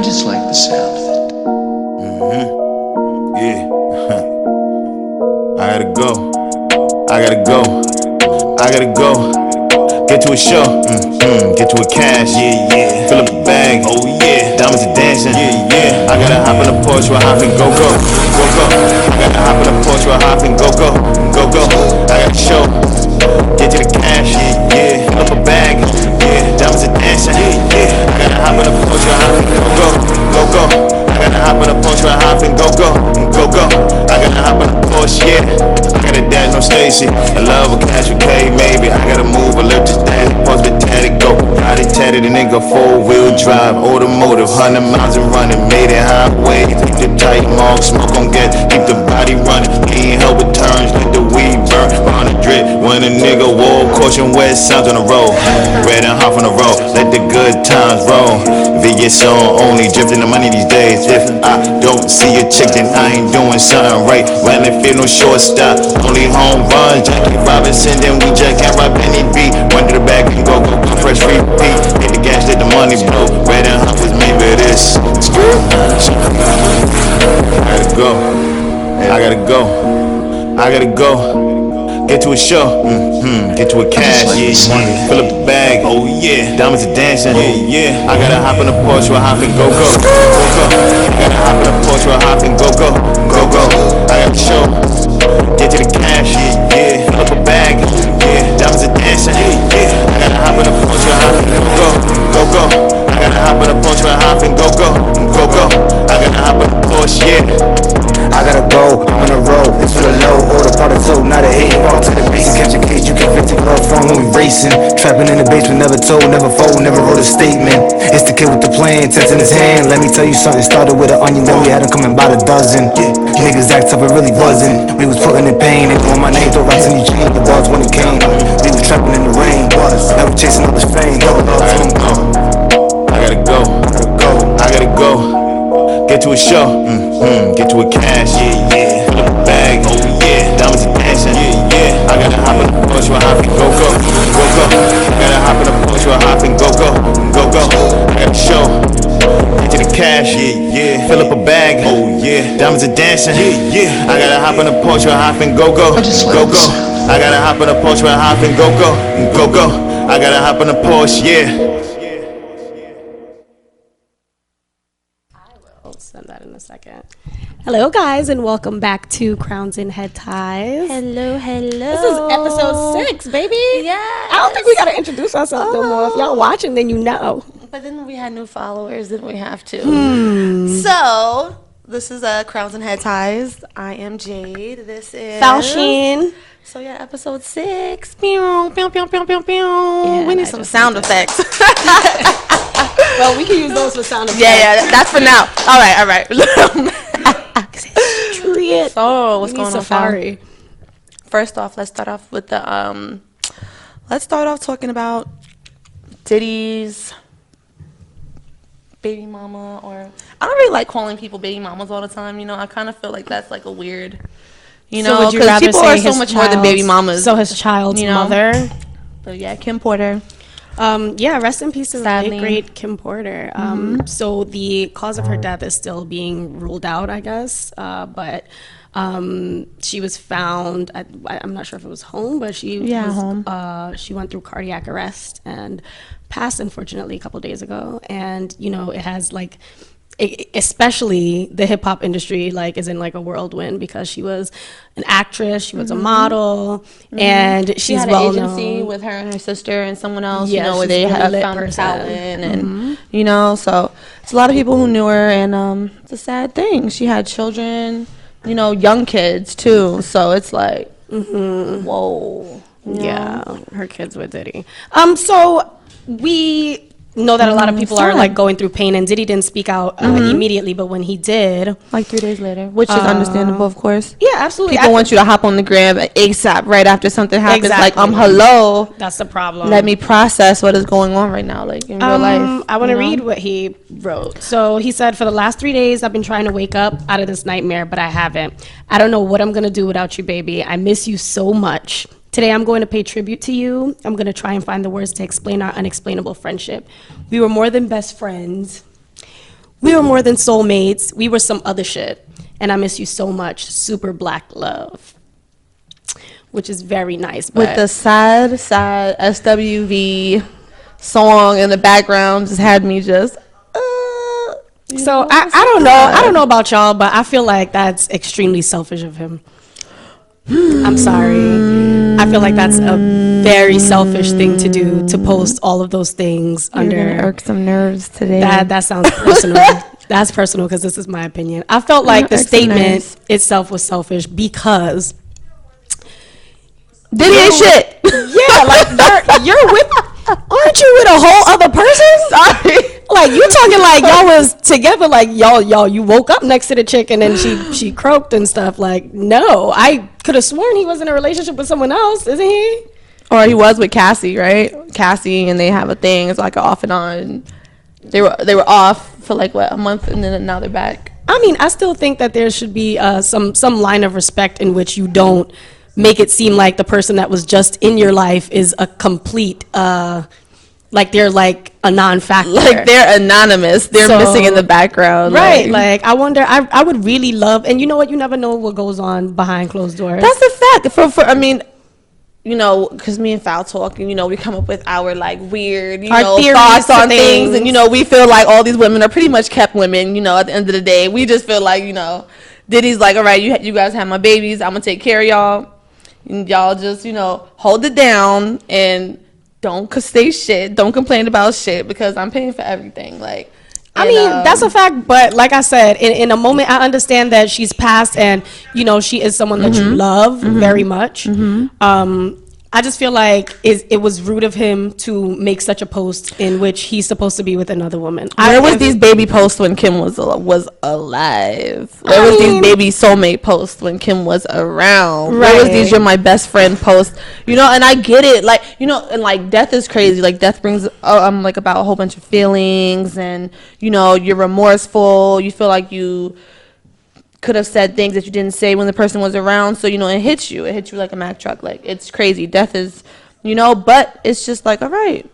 just like the sound of it. Yeah. I gotta go. I gotta go. I gotta go. Get to a show. Get to a cash. Yeah. Fill up a bag. Oh yeah. Diamonds are dancing. Yeah. I gotta hop in the Porsche, we'll hop and go. I gotta hop in the Porsche, we'll hop and go. I got a show. Get to the cash. Yeah. Fill up a bag. Yeah. Diamonds are dancing. Yeah. I gotta hop in the Porsche, we'll hop and go. I gotta hop in the Porsche, we'll hop and go. I gotta hop in the Porsche, yeah. I gotta dash no Stacy. I love a cash with K, maybe. I gotta move a little to that. Post the tatted go. Got it tatted and nigga 4-wheel drive. Automotive, 100 miles and running. Made it highway. Keep the tight mark, smoke on get. Keep the body running. Can't help with turns. Let the weed burn. On the drip. When a nigga wall, caution west sounds on the road. Red and hot on the road. Let the good times roll. VS on only. Drifting the money these days. If I don't see a chick, then I ain't doing something right. When they feel no shortstop, only home runs. Jackie Robinson, then we jack and rob any beat. Run to the back and go, fresh repeat. Hit the gas, let the money blow. Red and hot was made for this. I gotta go. I gotta go. I gotta go. Get to a show, get to a cash, yeah. Fill up the bag, oh yeah. Diamonds are dancing, yeah. I gotta hop in the Porsche, we'll hop and go. I gotta hop in the Porsche, we'll hop and go. I got a show, get to the cash, yeah. Fill up a bag, yeah. Diamonds are dancing, yeah. I gotta hop in the Porsche, we'll hop and go. I gotta hop in the Porsche, we'll hop and go. I gotta hop in the Porsche, yeah. I gotta go, I'm on the road, it's for the low, order part of two, not a 8 ball to the base. Catch a case, you can 50 love phone when we racing. Trapping in the basement, never told, never fold, never wrote a statement. It's the kid with the plan, test in his hand. Let me tell you something, started with an onion, then we had them coming by the dozen. Niggas act up, it really wasn't. We was putting in pain, they want my name, throw rocks in your chain. The bars when it came, we was trapping in the rain. Never chasing all this fame. I gotta go. I gotta go. Get to a show, get to a cash, yeah. Fill up a bag, oh yeah. Diamonds are dancing, yeah. I gotta hop in the Porsche, we'll hop and go. I gotta hop in the Porsche, we'll hop and go. I got a show, get to the cash, yeah. Fill up a bag, oh yeah. Diamonds are dancing, yeah. I gotta hop in the Porsche, we'll hop and go. I gotta hop in the Porsche, we'll hop and go. I gotta hop in the Porsche, yeah. Send that in a second. Hello guys and welcome back to Crowns and Head Ties. Hello. This is episode 6, baby. Yeah. I don't think we gotta introduce ourselves no more. If y'all watching, then you know. But then we had new followers, then we have to. So this is Crowns and Head Ties. I am Jade. This is Falsheen. So yeah, episode 6. Pew, pew, pew, pew, pew, pew. Yeah, we need some sound effects. Well, we can use those for sound effects. Yeah, that's for now. All right. S.STREET. So what's going on, Safari? First off, let's start off with the let's start off talking about Diddy's baby mama, or I don't really like calling people baby mamas all the time. You know, I kind of feel like that's like a weird, you know, because people are so much more than baby mamas. So his child's mother. But yeah, Kim Porter. Yeah, rest in peace to the Sadly. late great Kim Porter. So the cause of her death is still being ruled out, I guess. But she was found I'm not sure if it was home, but she was home. She went through cardiac arrest and passed, unfortunately, a couple days ago. And you know, it has like, especially the hip hop industry, like, is in like a whirlwind because she was an actress, she was a model, and she had an agency with her and her sister and someone else, you know, where they have found her talent, and you know, so it's a lot of people who knew her, and it's a sad thing. She had children, you know, young kids too, so it's like, whoa, yeah, her kids with Diddy. So we know that a lot of people are like going through pain, and Diddy didn't speak out immediately, but when he did, like 3 days later, which is understandable, of course. Yeah, absolutely. People want you to hop on the gram ASAP right after something happens. Exactly. Like, hello. That's the problem. Let me process what is going on right now, like in real life. I want to read what he wrote. So he said, "For the last 3 days, I've been trying to wake up out of this nightmare, but I haven't. I don't know what I'm gonna do without you, baby. I miss you so much. Today, I'm going to pay tribute to you. I'm going to try and find the words to explain our unexplainable friendship. We were more than best friends. we were more than soulmates. We were some other shit. And I miss you so much. Super black love. Which is very nice. With the sad SWV song in the background just had me just so I don't know. I don't know about y'all, but I feel like that's extremely selfish of him. I'm sorry. I feel like that's a very selfish thing to do, to post all of those things. You're under gonna irk some nerves today. That sounds personal. That's personal because this is my opinion. I felt like the statement itself was selfish because Diddy ain't shit. Yeah, like you're with. Aren't you with a whole other person? Sorry. Like, you talking like y'all was together, like y'all you woke up next to the chick and then she croaked and stuff. Like, no, I could have sworn he was in a relationship with someone else, isn't he? Or he was with Cassie, right? Cassie, and they have a thing. It's like an off and on. They were off for like a month, and then now they're back. I mean, I still think that there should be some line of respect in which you don't make it seem like the person that was just in your life is a complete like they're like a non-factor. Like they're anonymous. They're missing in the background. Right. Like I wonder, I would really love, and you know what, you never know what goes on behind closed doors. That's a fact. For I mean, you know, because me and Foul talk, and, you know, we come up with our like weird, thoughts on things. And, you know, we feel like all these women are pretty much kept women, you know, at the end of the day. We just feel like, you know, Diddy's like, all right, you guys have my babies. I'm going to take care of y'all. And y'all just, you know, hold it down and don't say shit. Don't complain about shit because I'm paying for everything. Like, I mean, that's a fact. But like I said, in a moment, I understand that she's passed and, you know, she is someone that you love very much. I just feel like it was rude of him to make such a post in which he's supposed to be with another woman. Where was these baby posts when Kim was alive? Where was these baby soulmate posts when Kim was around? Right. Where was these you're my best friend posts? You know, and I get it. Like, you know, and like death is crazy. Like death brings like about a whole bunch of feelings, and, you know, you're remorseful. You feel like you could have said things that you didn't say when the person was around. So, you know, it hits you like a Mack truck. Like, it's crazy. Death is, you know, but it's just like, all right.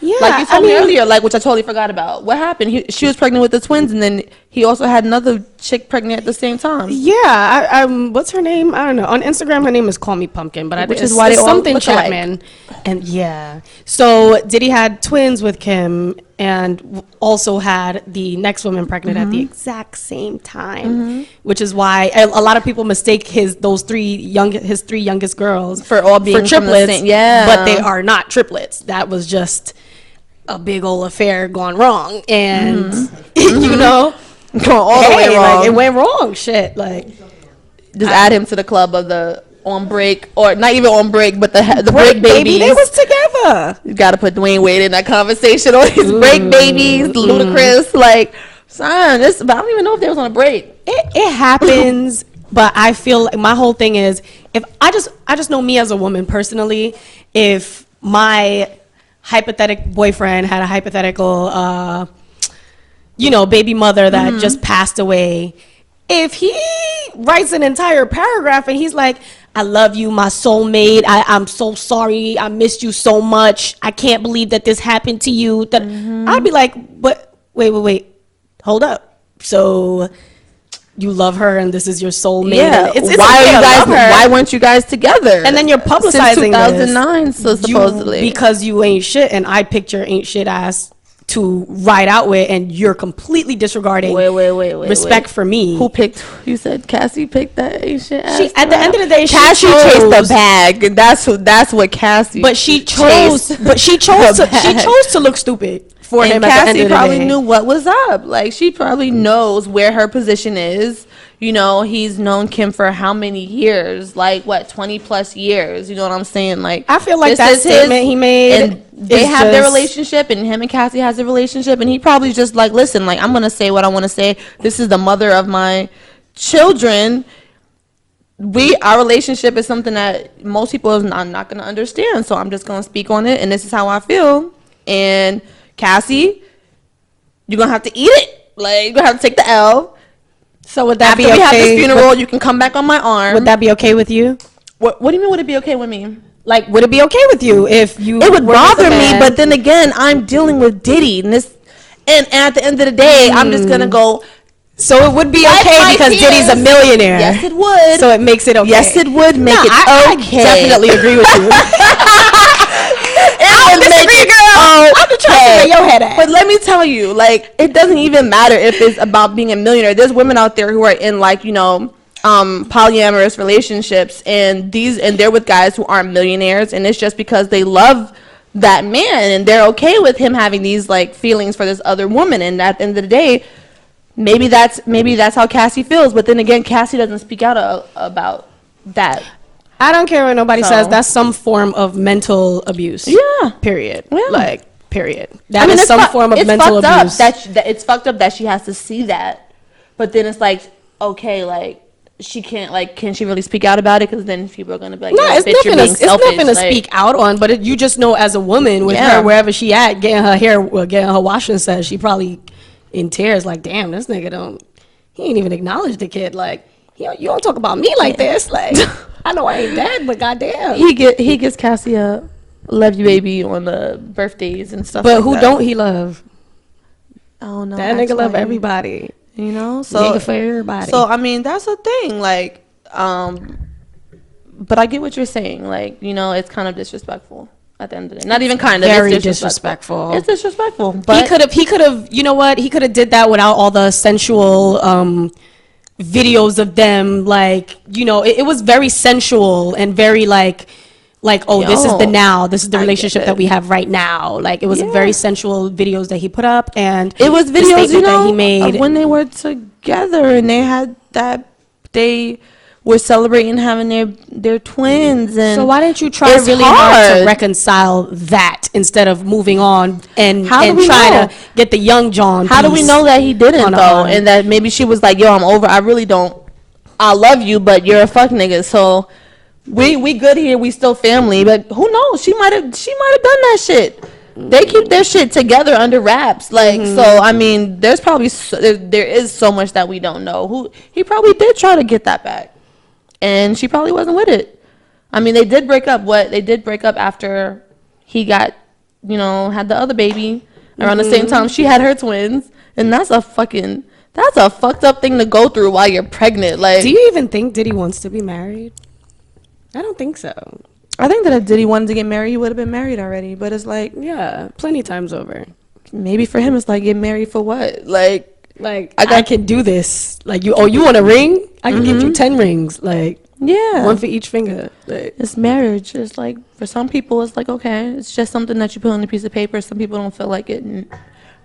Yeah. Like you told me earlier, like, which I totally forgot about. What happened? She was pregnant with the twins, and then he also had another chick pregnant at the same time. Yeah. What's her name? I don't know. On Instagram, her name is Call Me Pumpkin, but which is why they all something look Chapman. alike. And yeah. So Diddy had twins with Kim, and also had the next woman pregnant at the exact same time, which is why a lot of people mistake his three youngest girls for all being triplets. But they are not triplets. That was just a big old affair gone wrong, and you know, going all the way wrong. Like, it went wrong. Shit, like just add him to the club of the on break, or not even on break, but the break babies. They was together. You got to put Dwayne Wade in that conversation. All these break babies, Ludacris, like, son. But I don't even know if they was on a break. It happens, but I feel like my whole thing is, if I just know me as a woman personally, if my hypothetical boyfriend had a hypothetical, you know, baby mother that just passed away, if he writes an entire paragraph and he's like, I love you, my soulmate, I'm so sorry, I missed you so much, I can't believe that this happened to you, that I'd be like, but wait, hold up. So you love her and this is your soulmate? Yeah. Why weren't you guys together? And then you're publicizing since 2009, so supposedly. Because you ain't shit, and I picture ain't shit ass to ride out with, and you're completely disregarding respect for me. Who picked? You said Cassie picked that ain't shit ass. At the end of the day, Cassie chased the bag, and that's what Cassie. But she chose to look stupid for him. Cassie at the end of the probably day. knew what was up. Like, she probably knows where her position is. You know, he's known Kim for how many years? Like, what, 20 plus years? You know what I'm saying? Like, I feel like that statement he made, and they have their relationship, and him and Cassie has a relationship, and he probably just like, listen, like, I'm gonna say what I want to say. This is the mother of my children. Our relationship is something that most people are not gonna understand, so I'm just gonna speak on it, and this is how I feel. And Cassie, you're gonna have to eat it. Like, you're gonna have to take the L. So would that After be okay? we have this funeral, you can come back on my arm. Would that be okay with you? What do you mean? Would it be okay with me? Like, would it be okay with you if you? It would bother me, but then again, I'm dealing with Diddy, and And at the end of the day, I'm just gonna go. So it would be okay because Diddy's a millionaire. Yes, it would. So it makes it okay. Yes, it would make it okay. I definitely agree with you. I disagree, girl. I'm just trying to get your head at. But let me tell you, like, it doesn't even matter if it's about being a millionaire. There's women out there who are in, like, you know, polyamorous relationships, and they're with guys who aren't millionaires, and it's just because they love that man and they're okay with him having these like feelings for this other woman. And at the end of the day, maybe that's how Cassie feels. But then again, Cassie doesn't speak out about that. I don't care what nobody says. That's some form of mental abuse. Yeah. Period. Yeah. Like, period. That is some form of mental abuse. It's fucked up that she has to see that. But then it's like, okay, like, she can't, like, can she really speak out about it? Because then people are going to be like, it's nothing to speak out on. But you just know as a woman with her, wherever she at, getting her washing set, she probably in tears like, damn, this nigga he ain't even acknowledged the kid. Like, you don't talk about me like this. Like, I know I ain't dead, but goddamn. He gives Cassie a love you baby on the birthdays and stuff. But who don't he love? Oh no, that nigga love everybody. You know, so nigga for everybody. So I mean, that's the thing. Like, but I get what you're saying. Like, you know, it's kind of disrespectful at the end of the day. Not even kind of. Very disrespectful. It's disrespectful. But he could have. You know what? He could have did that without all the sensual videos of them. Like, you know, it was very sensual and very like, this is the relationship that we have right now. Like, it was very sensual videos that he put up, and it was videos, you know, that he made of when they were together and they had that they were celebrating having their twins. And so why didn't you try really hard to reconcile that instead of moving on and try to get the young John? How do we know that he didn't though, and that maybe she was like, yo, I'm over. I really don't. I love you, but you're a fuck nigga. So. We good here. We still family, but who knows? She might have done that shit. They keep their shit together under wraps. Like, so I mean, there's probably there is so much that we don't know. He probably did try to get that back, and she probably wasn't with it. I mean, they did break up. They did break up after he got, you know, had the other baby around the same time she had her twins, and that's a fucked up thing to go through while you're pregnant. Like, do you even think Diddy wants to be married? I don't think so. I think that if Diddy wanted to get married, he would have been married already. But it's like, yeah, plenty times over. Maybe for him, it's like, get married for what? Like I can do this. Like, you want a ring? I can give you 10 rings. Like, yeah, one for each finger. Like, it's marriage. It's like, for some people, it's like, okay, it's just something that you put on a piece of paper. Some people don't feel like it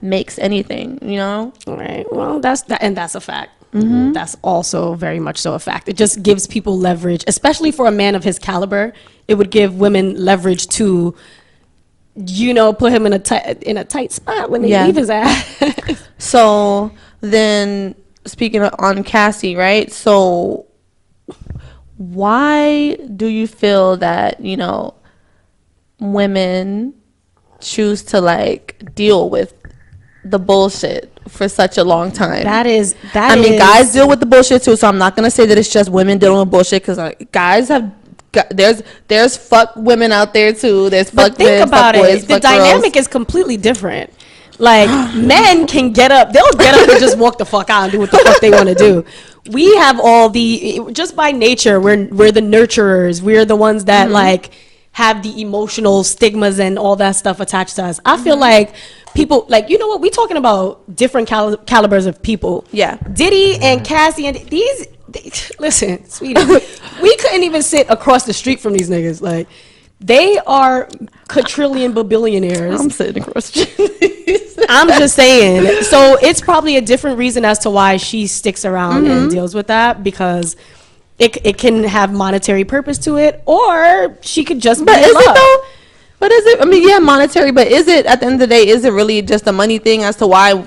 makes anything, you know? Right. Well, that's a fact. Mm-hmm. That's also very much so a fact. It just gives people leverage, especially for a man of his caliber. It would give women leverage to, you know, put him in a tight spot when they leave his ass. So then, speaking on Cassie, right? So why do you feel that, you know, women choose to like deal with the bullshit for such a long time? I mean, guys deal with the bullshit too, so I'm not gonna say that it's just women dealing with bullshit, because guys have there's fuck women out there too. There's fuck men, fuck boys, the dynamic is completely different. Like, men can they'll get up and just walk the fuck out and do what the fuck they want to do. We have just by nature, we're the nurturers. We're the ones that like have the emotional stigmas and all that stuff attached to us. I feel like people, like, you know what, we talking about different calibers of people. Yeah. Diddy and Cassie and listen, sweetie, we couldn't even sit across the street from these niggas. Like, they are quadrillion billionaires. I'm sitting across the street. I'm just saying. So it's probably a different reason as to why she sticks around and deals with that, because it can have monetary purpose to it, or she could just be in love. It though? But is it? I mean, yeah, monetary. But is it, at the end of the day, is it really just a money thing as to why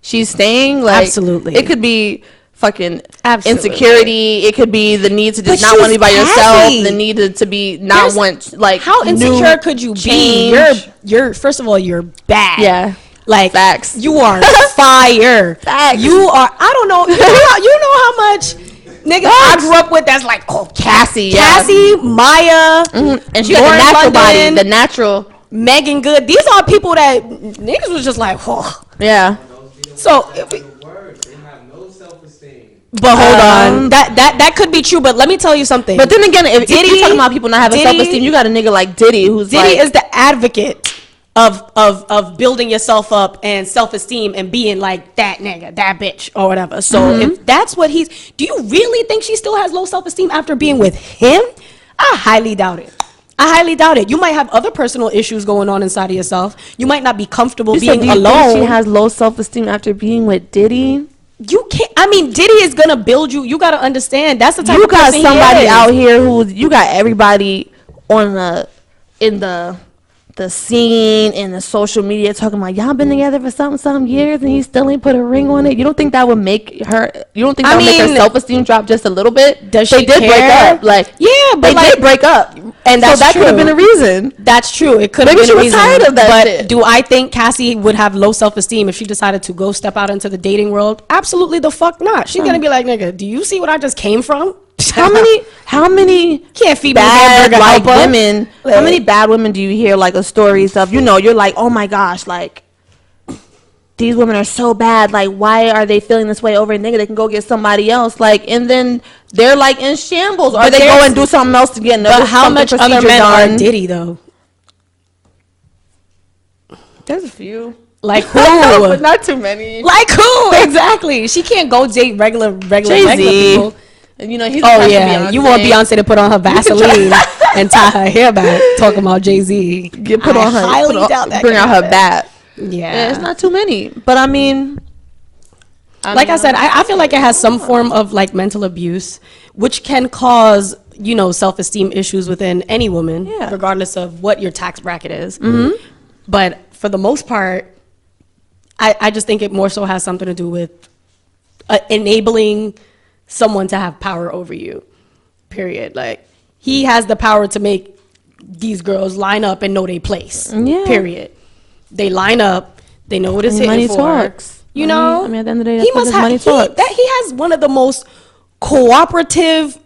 she's staying? Like, absolutely. It could be fucking insecurity. It could be the need to just not want to be by yourself. The need to be want, like, how insecure could you be? You're first of all, you're bad. Yeah. Like, facts. You are fire. Facts. You are. I don't know. You know how much niggas I grew up with that's like, oh, Cassie, Maya, and she got the natural body, the natural Megan Good. These are people that niggas was just like, oh, Yeah. So, but hold on, that could be true. But let me tell you something. But then again, if you're talking about people not having self-esteem, you got a nigga like Diddy, who's is the advocate of building yourself up and self-esteem and being like that nigga, that bitch, or whatever. So if that's what do you really think she still has low self-esteem after being with him? I highly doubt it. You might have other personal issues going on inside of yourself. You might not be comfortable being alone. Think she has low self-esteem after being with Diddy? You can't. I mean, Diddy is gonna build you. You gotta understand. That's the type of person you got somebody out here you got everybody on in the scene and the social media talking about y'all been together for some years and he still ain't put a ring on it. You don't think that would make her? You don't think that would make her self-esteem drop just a little bit? Does she care? Break up? Like yeah, but they did break up, and that could have been a reason. That's true. It could have been a reason. Maybe she was tired of that shit. But do I think Cassie would have low self-esteem if she decided to go step out into the dating world? Absolutely the fuck not. She's gonna be like, nigga, do you see what I just came from? How many can't feed bad like women? How many bad women do you hear like stories of? You're like, oh my gosh, like these women are so bad. Like, why are they feeling this way over a nigga? They can go get somebody else. Like, and then they're like in shambles, or they go and do something else to get another. But how much other men are Diddy though? There's a few. Like who? But not too many. Like who? Exactly. She can't go date regular people. And he's you want Beyonce to put on her Vaseline and tie her hair back. Talking about Jay-Z, bring out her bat. Yeah, it's not too many. But I mean, I said, I feel like it has some form of like mental abuse, which can cause self-esteem issues within any woman, regardless of what your tax bracket is. But for the most part, I just think it more so has something to do with enabling someone to have power over you, period. Like he has the power to make these girls line up and know their place, period. They line up, they know what it's hitting for. Talks. I mean, at the end of the day, he has one of the most cooperative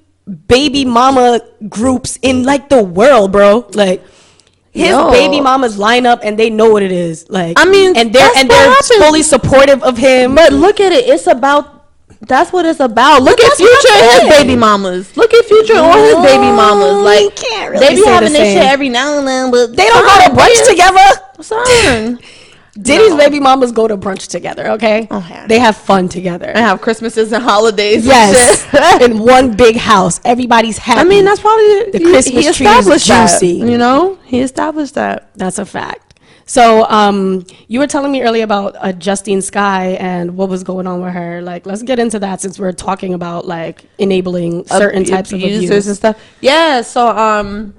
baby mama groups in like the world, bro. Like his baby mamas line up and they know what it is. Like, I mean, and they're fully supportive of him. But look at it, that's what it's about. Look at Future and his baby mamas. Look at Future on his baby mamas. Like, can't really they be having this shit every now and then, but they don't go to brunch together. Son. Diddy's baby mamas go to brunch together, okay? They have fun together. And have Christmases and holidays. Yes. In one big house. Everybody's happy. I mean, that's probably the Christmas tree is juicy. He established that. That's a fact. So you were telling me earlier about Justine Skye and what was going on with her. Like, let's get into that since we're talking about like enabling certain types of abuse and stuff. Yeah. So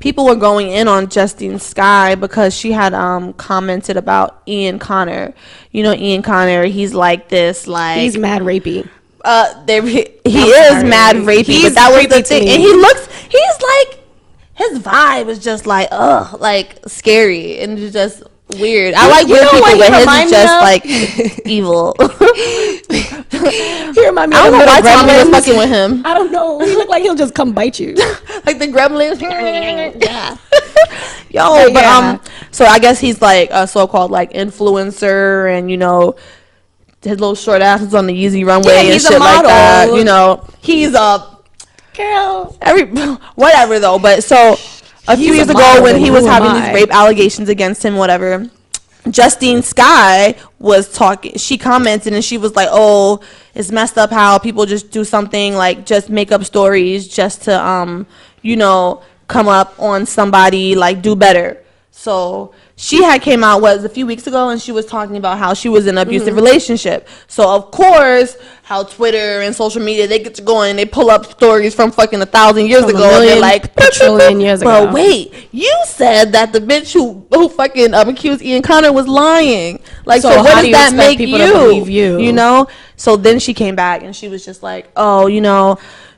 people were going in on Justine Skye because she had commented about Ian Connor. Ian Connor. He's like this. Like he's mad rapey. He is mad rapey. But that was the thing. And he's like. His vibe is just like, like scary and just weird. I like weird people, but his is just like evil. He remind me I don't know why Tommy was fucking with him. I don't know. He look like he'll just come bite you. Like the gremlins. Yeah. Yo, but so I guess he's like a so-called like influencer, and his little short ass is on the Yeezy runway and shit like that. He's a girl. Whatever though. But so a few years ago when he was having these rape allegations against him, whatever, Justine Skye was talking. She commented and she was like, "Oh, it's messed up how people just do something like just make up stories just to come up on somebody, like do better." So she had came out a few weeks ago and she was talking about how she was in an abusive relationship. So of course, how Twitter and social media, they get to go and they pull up stories from fucking 1,000 years ago and they're like, trillion years ago. But wait, you said that the bitch who fucking accused Ian Connor was lying. Like, so what does that make people to believe you? So then she came back and she was just like, oh,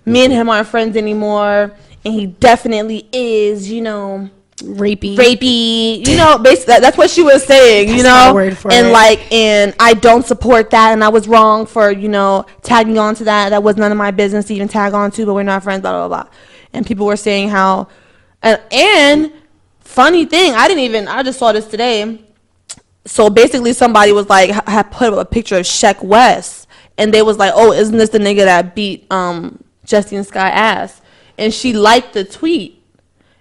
me and him aren't friends anymore, and he definitely is, rapey, basically that's what she was saying. And I don't support that, and I was wrong for tagging on to that was none of my business to even tag on to, but we're not friends, blah blah blah. And people were saying how and funny thing, I just saw this today. So basically somebody was like, had put up a picture of Sheck West, and they was like, oh, isn't this the nigga that beat Justine Skye ass? And she liked the tweet.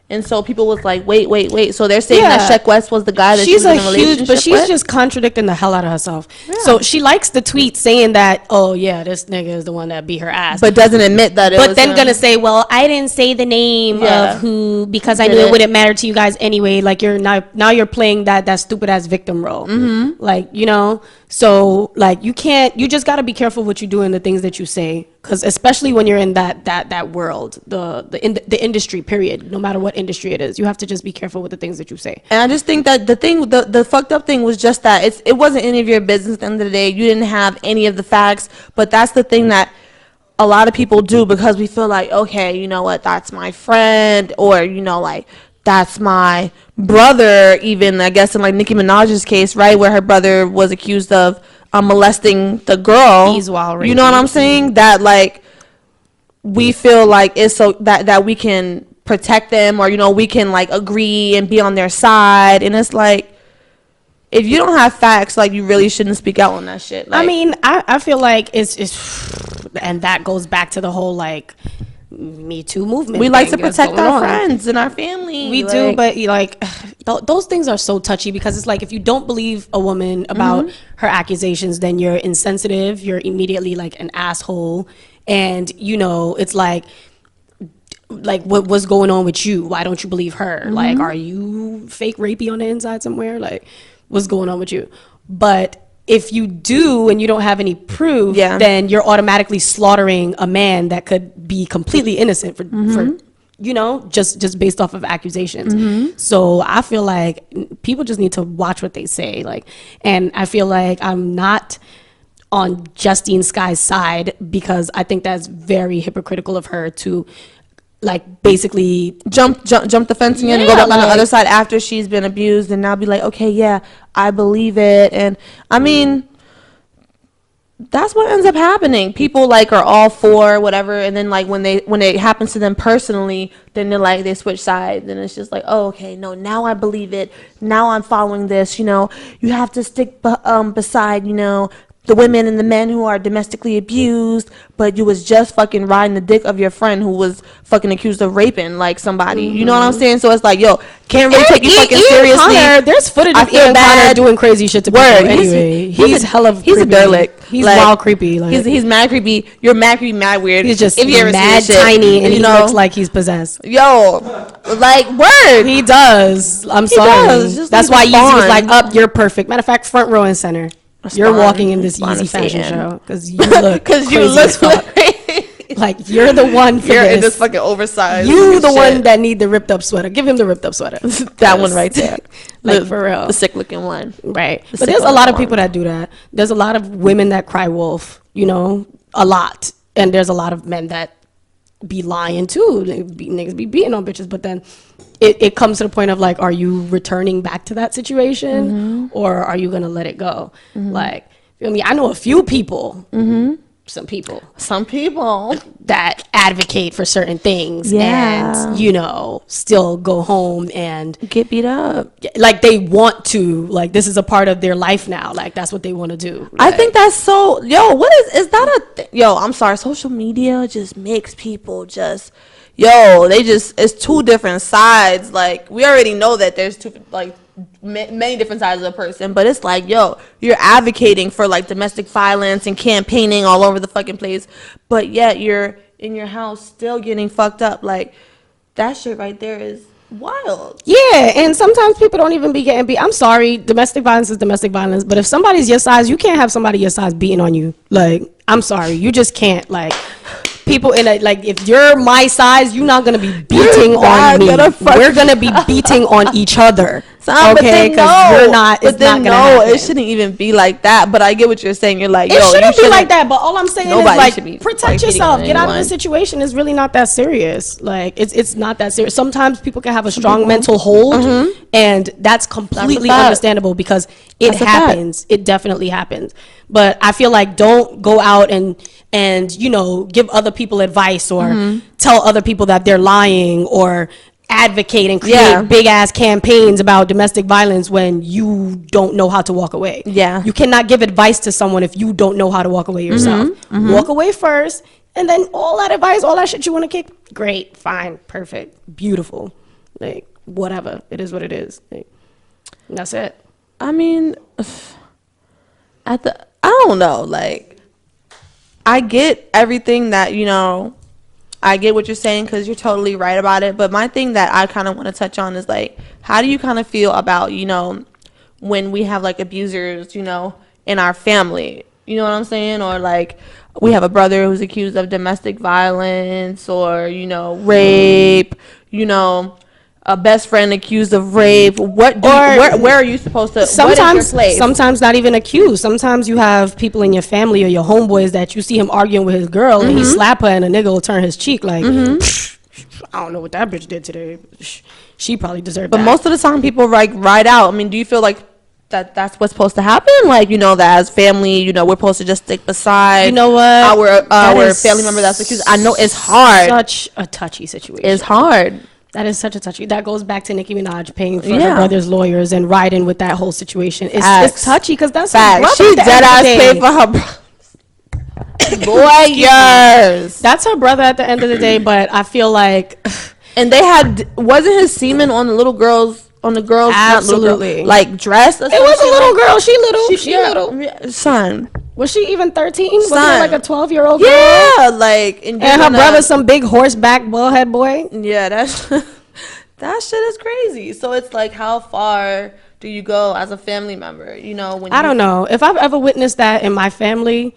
And so people was like, wait. So they're saying that Sheck West was the guy that she's in a relationship with? But she's just contradicting the hell out of herself. Yeah. So she likes the tweet saying that, oh yeah, this nigga is the one that beat her ass. But doesn't admit that it was him. Gonna say, well, I didn't say the name of who because I knew it wouldn't matter to you guys anyway. Like you're now you're playing that stupid ass victim role. Mm-hmm. Like, you know, so like you just gotta be careful what you do and the things that you say. Because especially when you're in that world, the industry, period, no matter what industry it is, you have to just be careful with the things that you say. And I just think that the fucked up thing was just that it wasn't any of your business at the end of the day. You didn't have any of the facts, but that's the thing that a lot of people do because we feel like, okay, you know what, that's my friend, or, you know, like, that's my brother, even, I guess, in like Nicki Minaj's case, right, where her brother was accused of molesting the girl. He's wild, you know what I'm saying? That like we feel like it's so that we can protect them, or, you know, we can like agree and be on their side, and it's like, if you don't have facts, like, you really shouldn't speak out on that shit. Like, I mean, I feel like it's and that goes back to the whole like Me Too movement. We like to protect our friends and our family. We do, but like those things are so touchy because it's like if you don't believe a woman about her accusations, then you're insensitive. You're immediately like an asshole, and you know it's like what's going on with you? Why don't you believe her? Like, are you fake rapey on the inside somewhere? Like, what's going on with you? But if you do and you don't have any proof, then you're automatically slaughtering a man that could be completely innocent for you know, just based off of accusations. So I feel like people just need to watch what they say. Like, and I feel like I'm not on Justine Skye's side because I think that's very hypocritical of her to like basically jump the fence again and go back on the other side after she's been abused and now be like, okay, yeah, I believe it. And I mean, that's what ends up happening. People like are all for whatever, and then like when it happens to them personally, then they're like, they switch sides, and it's just like, oh, okay, no, now I believe it, now I'm following this, you know, you have to stick beside, you know, the women and the men who are domestically abused, but you was just fucking riding the dick of your friend who was fucking accused of raping like somebody. You know what I'm saying? So it's like, yo, can't really take you fucking seriously. Connor, there's footage of Ian Connor doing crazy shit to people. Anyway, he's hella creepy. He's a derelict. He's like, wild creepy. Like, he's mad creepy. You're mad creepy, mad weird. He's just mad tiny, and he looks like he's possessed. Yo, like, word. He does. I'm sorry. That's why Yeezy was like, up, you're perfect. Matter of fact, front row and center. You're walking in this Yeezy fashion show because you look crazy. Like, you're the one for in this fucking oversized. You the one that need the ripped up sweater. Give him the ripped up sweater. That one right there. Like, for real. The sick looking one. Right. But there's a lot of people that do that. There's a lot of women that cry wolf, you know, a lot. And there's a lot of men that be lying too. Niggas be beating on bitches, but then it comes to the point of like, are you returning back to that situation or are you gonna let it go? Like, feel me? I know a few people, some people that advocate for certain things and, you know, still go home and get beat up. Like, they want to, like, this is a part of their life now. Like, that's what they want to do. Like, I think that's so, what is that I'm sorry, social media just makes people just, it's two different sides. Like, we already know that there's two, like, many different sides of a person, but it's like, you're advocating for like domestic violence and campaigning all over the fucking place, but yet you're in your house still getting fucked up. Like, that shit right there is wild. Yeah, and sometimes people don't even be getting beat. I'm sorry, domestic violence is domestic violence, but if somebody's your size, you can't have somebody your size beating on you. Like, I'm sorry, you just can't. Like, people in a, like, if you're my size, you're not gonna be beating on me. We're gonna be beating on each other. Okay, because you're not. It's not gonna happen. It shouldn't even be like that. But I get what you're saying. You're like, it shouldn't be like that. But all I'm saying is, like, protect yourself. Get out of the situation. It's really not that serious. Like, it's not that serious. Sometimes people can have a strong mental hold, and that's completely understandable because it happens. It definitely happens. But I feel like don't go out and you know, give other people advice or tell other people that they're lying or advocate and create big ass campaigns about domestic violence when you don't know how to walk away. Yeah. You cannot give advice to someone if you don't know how to walk away yourself. Walk away first, and then all that advice, all that shit you want to kick, great, fine, perfect, beautiful. Like, whatever. It is what it is. Like, that's it. I mean, I don't know. Like, I get everything that, you know, I get what you're saying because you're totally right about it. But my thing that I kind of want to touch on is, like, how do you kind of feel about, you know, when we have, like, abusers, you know, in our family? You know what I'm saying? Or, like, we have a brother who's accused of domestic violence or, you know, rape, you know, a best friend accused of rape. Where are you supposed to, sometimes, what is your place? Sometimes not even accused. Sometimes you have people in your family or your homeboys that you see him arguing with his girl and he slap her and a nigga will turn his cheek like, I don't know what that bitch did today. She probably deserved that. But most of the time people like ride out. I mean, do you feel like that's what's supposed to happen? Like, you know, that as family, you know, we're supposed to just stick beside, you know what, our family member that's accused. I know it's hard. Such a touchy situation. It's hard. That is such a touchy. That goes back to Nicki Minaj paying for her brother's lawyers and riding with that whole situation. It's touchy because that's her brother. She dead ass paid for her lawyers. That's her brother at the end of the day. But I feel like, and wasn't his semen on the little girls? On the girls, absolutely, like dress. It was a little girl. She little. Yeah, son. Was she even 13? Was that like a 12-year-old girl? Yeah, like and her brother, some big horseback bullhead boy. Yeah, that shit is crazy. So it's like, how far do you go as a family member? You know, when I don't know if I've ever witnessed that in my family.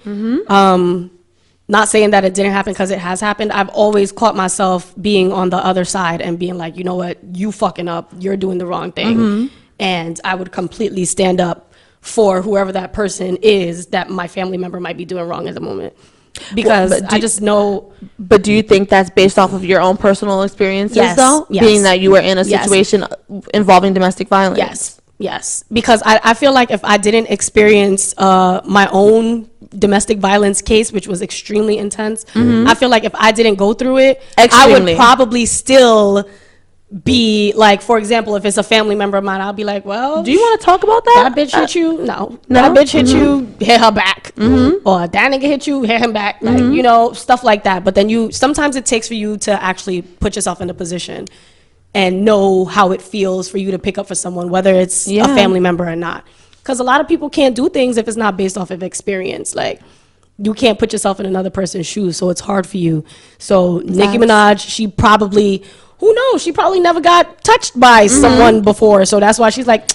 Not saying that it didn't happen because it has happened. I've always caught myself being on the other side and being like, you know what, you fucking up. You're doing the wrong thing. And I would completely stand up for whoever that person is that my family member might be doing wrong at the moment. Because I just know. But do you think that's based off of your own personal experiences, though? Yes. Being that you were in a situation involving domestic violence? Yes. Because I feel like if I didn't experience my own domestic violence case, which was extremely intense, I feel like if I didn't go through it, I would probably still be like, for example, if it's a family member of mine, I'll be like, well, do you want to talk about that? That bitch hit you? No. That bitch hit you, hit her back. Or that nigga hit you, hit him back. Like, you know, stuff like that. But then sometimes it takes for you to actually put yourself in a position and know how it feels for you to pick up for someone, whether it's a family member or not. Because a lot of people can't do things if it's not based off of experience. Like, you can't put yourself in another person's shoes, so it's hard for you. So Nicki Minaj, she probably, who knows, she probably never got touched by someone before. So that's why she's like,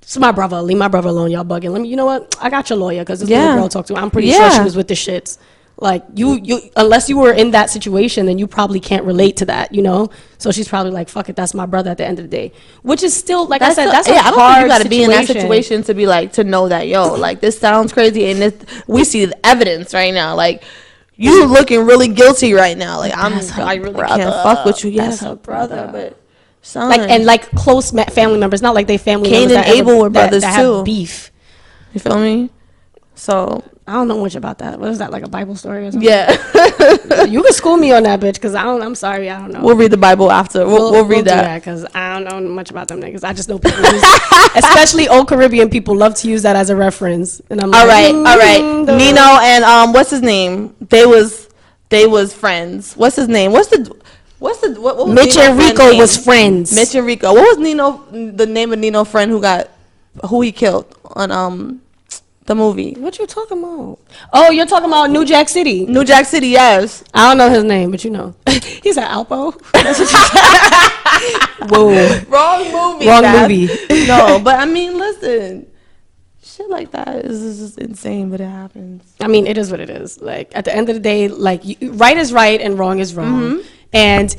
it's my brother, leave my brother alone, y'all bugging. Let me, you know what, I got your lawyer, because this little girl talked to her. I'm pretty sure she was with the shits. Like, you unless you were in that situation, then you probably can't relate to that, you know? So she's probably like, fuck it, that's my brother at the end of the day. Which is still, like I said, that's a hard situation. I don't think you gotta be in that situation to be like, to know that, yo, like, this sounds crazy, and we see the evidence right now. Like, you looking really guilty right now. Like, I really can't fuck with you. That's her brother. But son. Like, and like close family members, not like they family Cain members and Abel were brothers that too. Have beef. You feel me? So I don't know much about that. What is that, like a Bible story or something? Yeah. You can school me on that, bitch, because I'm sorry, I don't know. We'll read the Bible after. We'll read that. Because I don't know much about them niggas. I just know people especially old Caribbean people, love to use that as a reference. And I'm all right. Nino and what's his name? They was friends. What's his name? What was Mitch Nino and Rico was friends. Mitch and Rico. What was the name of Nino's friend who he killed on the movie? What you talking about? Oh, you're talking about New Jack City. New Jack City, yes. I don't know his name, but you know. He's an Alpo. Whoa. Wrong movie. No, but I mean, listen. Shit like that is just insane, but it happens. I mean, it is what it is. Like, at the end of the day, like, right is right and wrong is wrong. And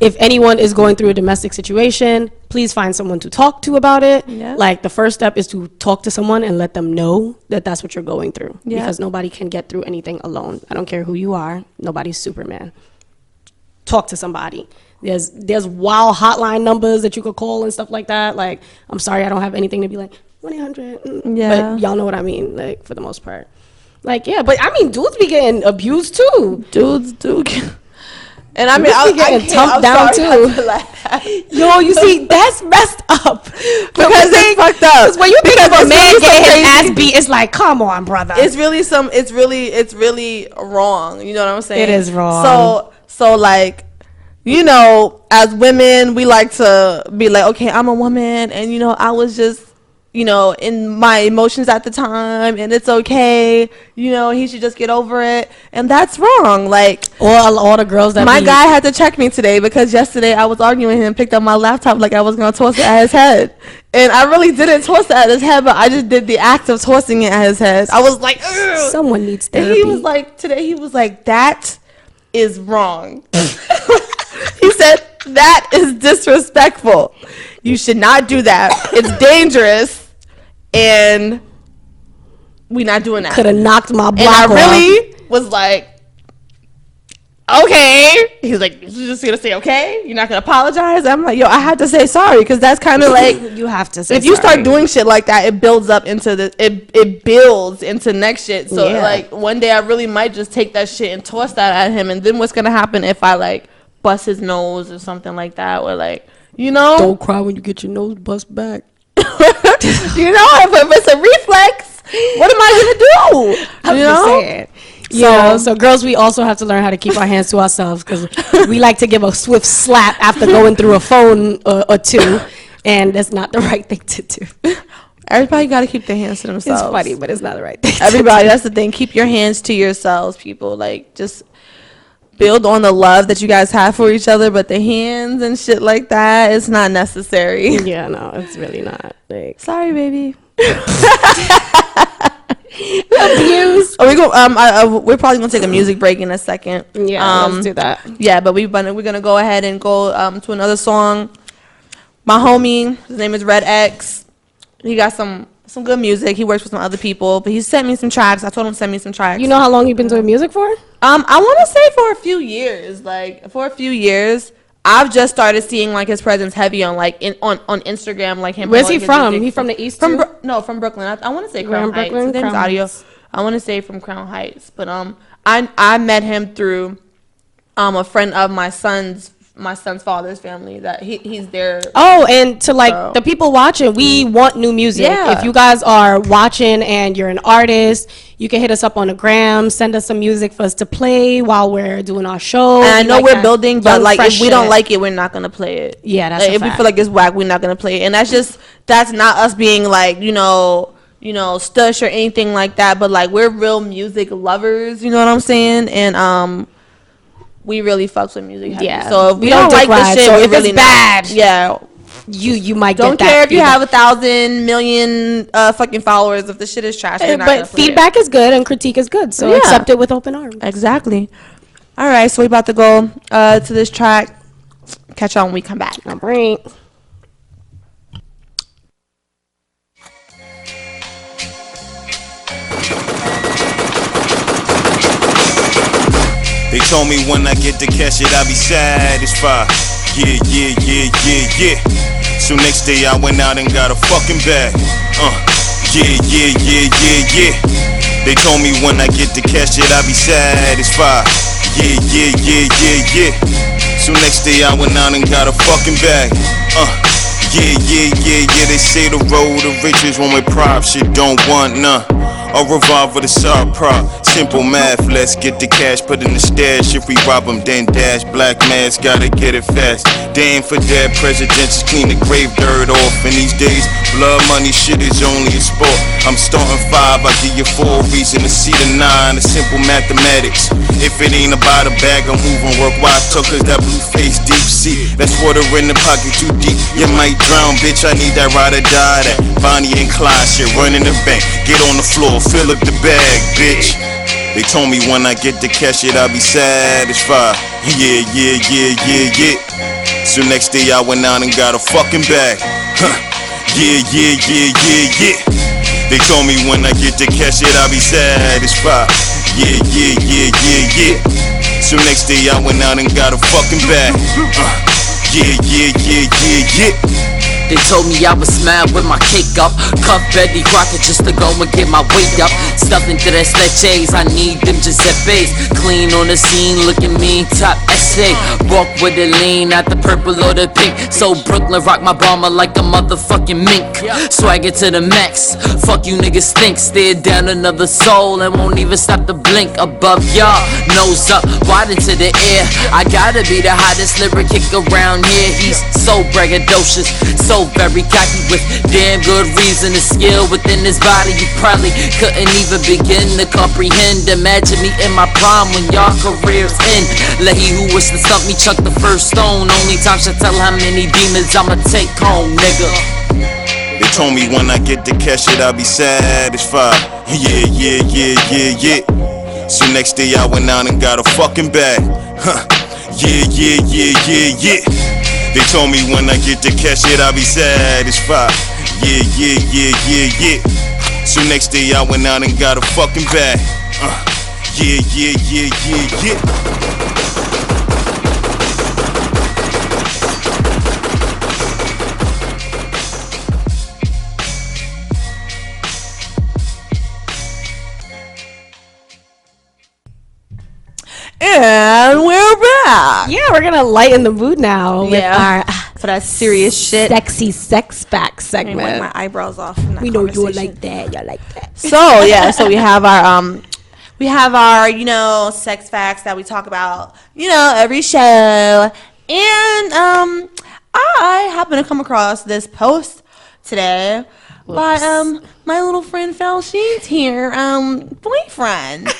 if anyone is going through a domestic situation, please find someone to talk to about it. Yeah. Like, the first step is to talk to someone and let them know that that's what you're going through. Yeah. Because nobody can get through anything alone. I don't care who you are. Nobody's Superman. Talk to somebody. There's wild hotline numbers that you could call and stuff like that. Like, I'm sorry, I don't have anything to be like 1-800. Yeah. But y'all know what I mean, like, for the most part. Like, yeah, but I mean, dudes be getting abused too. Dudes do. And I mean, I getting tumped down too. Yo, you see, that's messed up. Because it's fucked up. Because when you think of a man getting his ass beat, it's like, come on, brother. It's really wrong. You know what I'm saying? It is wrong. So like, you know, as women, we like to be like, okay, I'm a woman, and you know, I was just, you know, in my emotions at the time, and it's okay. You know, he should just get over it, and that's wrong. Like, all the girls that my guy had to check me today because yesterday I was arguing with him, picked up my laptop like I was gonna toss it at his head, and I really didn't toss it at his head, but I just did the act of tossing it at his head. I was like, ugh. Someone needs therapy. And he was like, today he was like, that is wrong. He said, that is disrespectful. You should not do that. It's dangerous. And we not doing that. Could have knocked my block off. And I really off. Was like, okay. He's like, you're just gonna say okay? You're not gonna apologize? I'm like, yo, I had to say sorry because that's kind of like you have to say. If you start doing shit like that, it builds up into it builds into next shit. So like one day I really might just take that shit and toss that at him. And then what's gonna happen if I like bust his nose or something like that? Or like, you know, don't cry when you get your nose bust back. You know, if it's a reflex, what am I gonna do? I'm just saying. So girls, we also have to learn how to keep our hands to ourselves because we like to give a swift slap after going through a phone or two, and that's not the right thing to do. Everybody got to keep their hands to themselves. It's funny, but it's not the right thing. Everybody, that's the thing. Keep your hands to yourselves, people. Like, just build on the love that you guys have for each other, but the hands and shit like that, it's not necessary. Yeah, no, it's really not. Like, sorry, baby. Abuse. Are we go? We're probably gonna take a music break in a second. Yeah, let's do that. Yeah, but we're gonna go ahead and go to another song. My homie, his name is Red X. He got some good music. He works with some other people, but he sent me some tracks. I told him to send me some tracks. You know how long you've been doing music for? I want to say for a few years. Like for a few years, I've just started seeing like his presence heavy on like on Instagram. Like him. Where's he from? He from the East? From Brooklyn. I want to say Crown Heights. His name's Audio. I want to say from Crown Heights, but I met him through a friend of my son's father's family that he's there. Oh, and to like the people watching, we want new music. Yeah. If you guys are watching and you're an artist, you can hit us up on the gram, send us some music for us to play while we're doing our show. And I know we're building, but like if we don't like it, we're not gonna play it. Yeah, that's like, if we feel like it's whack, we're not gonna play it. And that's not us being like, you know, stush or anything like that, but like we're real music lovers, you know what I'm saying? And we really fucks with music heavy. Yeah. So if we don't like this shit, so if really it's bad, yeah, you might don't get that care if you feedback. have 1,000 million fucking followers. If the shit is trash, we're not but feedback is good and critique is good. So accept it with open arms. Exactly. All right, so we about to go to this track. Catch y'all when we come back. All right. They told me when I get the cash it, I'll be satisfied. Yeah. So next day I went out and got a fucking bag. Yeah. They told me when I get the cash it, I'll be satisfied. Yeah. So next day I went out and got a fucking bag. Yeah. They say the road to riches when with props, shit don't want none. A revolver to sub prop. Simple math, let's get the cash, put in the stash. If we rob them, then dash. Black mask, gotta get it fast. Damn for dead presidents, clean the grave dirt off. In these days, blood money shit is only a sport. I'm starting 5, I give you 4 reason to see the 9. The simple mathematics. If it ain't about a bag, I'm moving work watch cause that blue face deep sea. That's water in the pocket too deep. You might drown, bitch. I need that ride or die. That Bonnie and Clyde shit, run in the bank. Get on the floor, fill up the bag, bitch. They told me when I get the cash it, I'll be satisfied. Yeah. So next day I went out and got a fucking bag. Yeah. They told me when I get the cash it, I'll be satisfied. Yeah. So next day I went out and got a fucking bag. Yeah. They told me I was mad with my cake up. Cup Betty Crocker just to go and get my weight up. Stuffing to that leches, I need them Giuseppe's. Clean on the scene, look at me, top essay. Walk with the lean, not the purple or the pink. So Brooklyn rock my bomber like a motherfucking mink. Swagger to the max, fuck you niggas think. Stare down another soul and won't even stop to blink. Above y'all, nose up, wide into the air. I gotta be the hottest lyric kick around here. He's so braggadocious, so very cocky with damn good reason. The skill within his body you probably couldn't even begin to comprehend. Imagine me in my prime when y'all careers end. Let he who wish to stump me chuck the first stone. Only time should tell how many demons I'ma take home, nigga. They told me when I get the cash shit I'll be satisfied. Yeah. So next day I went out and got a fucking bag. Yeah. They told me when I get the cash shit I'll be satisfied. Yeah. So next day I went out and got a fucking bag. Yeah. And we're back. Yeah, we're gonna lighten the mood now with our for that serious shit, sexy sex fact segment. Wipe my eyebrows off. We know you like that. You like that. So yeah, so we have our sex facts that we talk about every show, and I happen to come across this post today. Whoops. By my little friend Falshine's here boyfriend.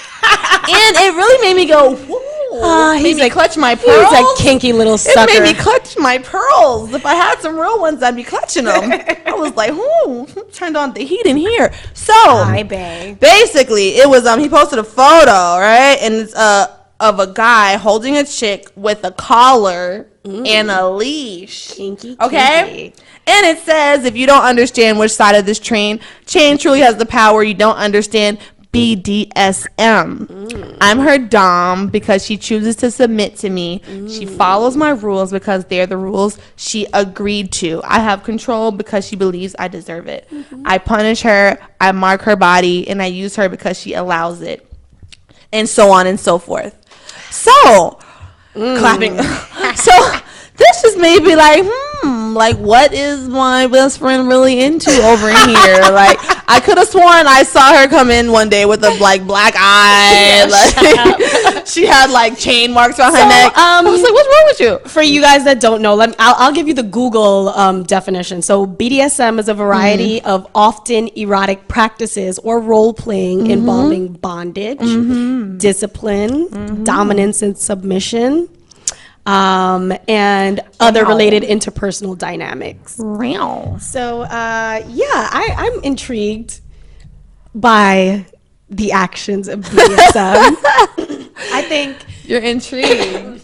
And it really made me go, whoa. He's like, clutch my pearls. He's a kinky little sucker. It made me clutch my pearls. If I had some real ones, I'd be clutching them. I was like, turned on the heat in here. So, hi, babe. Basically, it was, he posted a photo, right? And it's of a guy holding a chick with a collar and a leash. Kinky. Okay? And it says, if you don't understand which side of this chain truly has the power, you don't understand BDSM. I'm her dom because she chooses to submit to me. She follows my rules because they're the rules she agreed to. I have control because she believes I deserve it. I punish her, I mark her body, and I use her because she allows it. And so on and so forth. So, clapping. So, this just made me like, what is my best friend really into over here? Like, I could have sworn I saw her come in one day with a black eye. Like, she had like chain marks on her neck. I was like, what's wrong with you? For you guys that don't know, I'll give you the Google definition. So BDSM is a variety of often erotic practices or role playing involving bondage, discipline, dominance and submission, and other related interpersonal dynamics. Wow. So, I'm intrigued by the actions of BDSM. I think you're intrigued.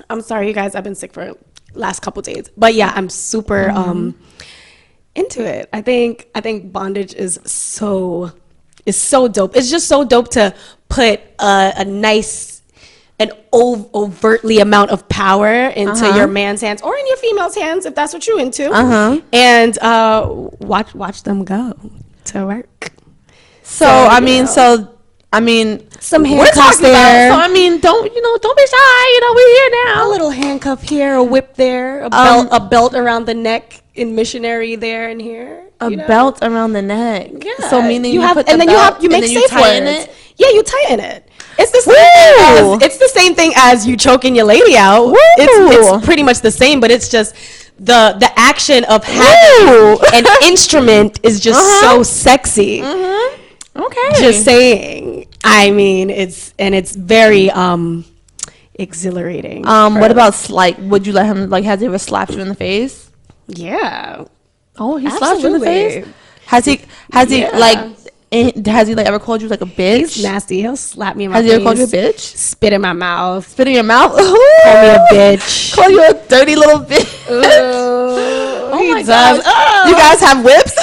I'm sorry, you guys. I've been sick for last couple days, but yeah, I'm super into it. I think bondage is so dope. It's just so dope to put an overtly amount of power into your man's hands or in your female's hands if that's what you're into, and watch them go to work. So I mean, some handcuffs there. So I mean, don't be shy. We're here now. A little handcuff here, a whip there, a belt around the neck in missionary there and here. A belt around the neck. Yeah. So meaning you put the belt you make safe tighten words. it. Yeah, you tighten it. It's the same thing as you choking your lady out. It's pretty much the same, but it's just the action of having an instrument is just so sexy. Okay. Just saying. I mean, it's very exhilarating. What about would you let him has he ever slapped you in the face? Yeah. Oh, he slapped you in the face? Has he ever called you like a bitch? He's nasty. He'll slap me in my face. Has he ever called you a bitch? Spit in my mouth. Spit in your mouth? Call me a bitch. Call you a dirty little bitch. Oh my does. God. Oh. You guys have whips?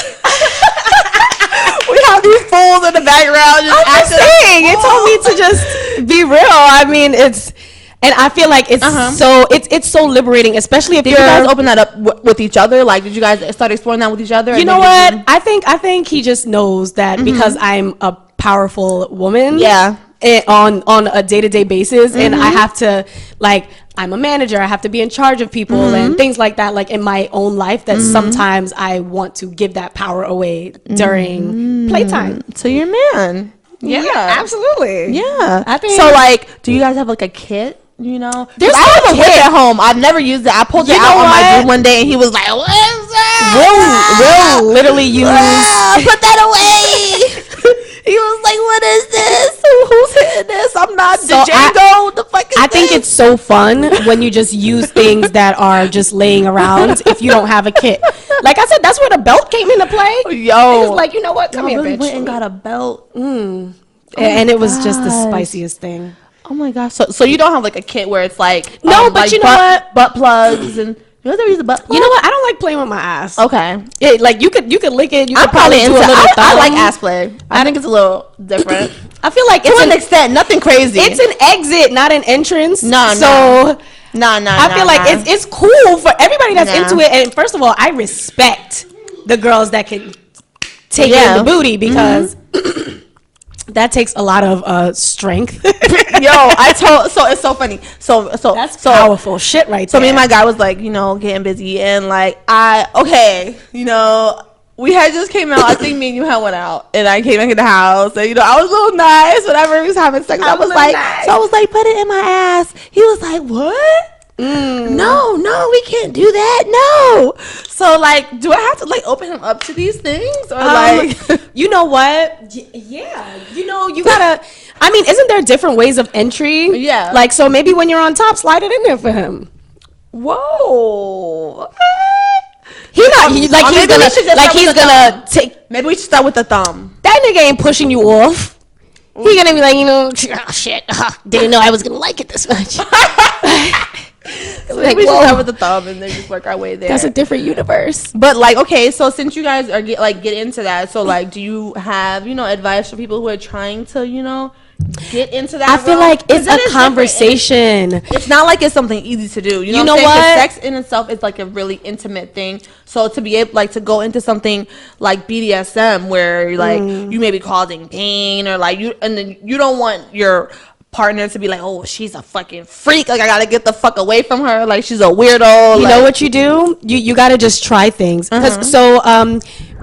We have these fools in the background. I'm just saying. It told me to just be real. I mean, And I feel like it's it's so liberating, especially if you guys open that up with each other. Like, did you guys start exploring that with each other? You know what? I think he just knows that because I'm a powerful woman. Yeah. On a day-to-day basis, and I have to, like, I'm a manager, I have to be in charge of people and things like that, like in my own life, that sometimes I want to give that power away during playtime. So you're a man. Yeah, absolutely. Yeah. I think so. Like, do you guys have like a kit? You know, there's I have a kit at home. I've never used it. I pulled it out on my dude one day, and he was like, "What is that?" Will literally use put that away. He was like, "What is this? Who's hitting this? I'm not Django. What the fuck is I think this?" it's so fun when you just use things that are just laying around if you don't have a kit. Like I said, that's where the belt came into play. Yo, it was like, you know what? Come here, really bitch. Went and got a belt. And it was just the spiciest thing. Oh my gosh! So you don't have like a kit where it's like no, but like you know what? Butt plugs and. You ever use a butt plug? You know what? I don't like playing with my ass. Okay. Yeah, like you could lick it. You could I'm probably do a little thumb. I like ass play. I think it's a little different. I feel like it's to an extent, nothing crazy. It's an exit, not an entrance. No. I feel like it's cool for everybody that's into it. And first of all, I respect the girls that can take in the booty because that takes a lot of strength. So it's so funny. So that's powerful shit right there. So me and my guy was like, getting busy and like we had just came out. I think me and you had went out, and I came back in the house, and I was a little nice. Whatever, we was having sex. I was like, nice. So I was like, put it in my ass. He was like, what? No, we can't do that. No. So like, do I have to like open him up to these things, or like, you know what? Yeah, you gotta. I mean, isn't there different ways of entry? Yeah. Like, so maybe when you're on top, slide it in there for him. Whoa. He's gonna take. Maybe we should start with the thumb. That nigga ain't pushing you off. He gonna be like, oh shit, didn't know I was gonna like it this much. Like, we should start with the thumb and then just work our way there. That's a different universe. But like, okay, so since you guys are get into that, so like, do you have advice for people who are trying to get into that? I feel like it's a conversation. It's not like it's something easy to do. You know what? Sex in itself is like a really intimate thing. So to be able to go into something like BDSM where like you may be causing pain or like then you don't want your partner to be like, oh, she's a fucking freak, like I gotta get the fuck away from her, like she's a weirdo. You know what you do? You gotta just try things. So